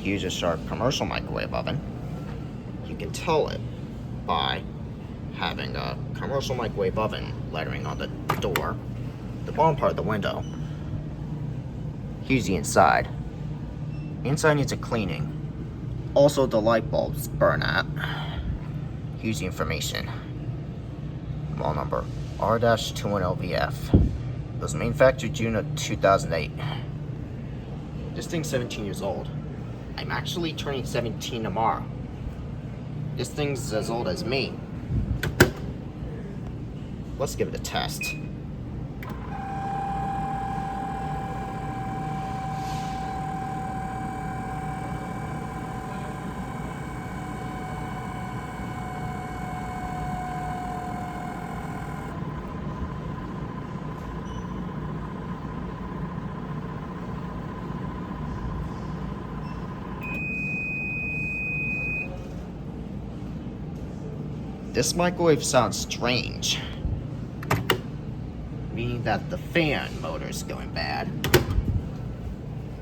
uses our commercial microwave oven. You can tell it by having a commercial microwave oven lettering on the door, the bottom part of the window. Here's the inside. Inside needs a cleaning. Also, the light bulbs burn out. Here's the information. Model number R-21LVF. It was manufactured June of 2008. This thing's 17 years old. I'm actually turning 17 tomorrow. This thing's as old as me. Let's give it a test. This microwave sounds strange, meaning that the fan motor is going bad.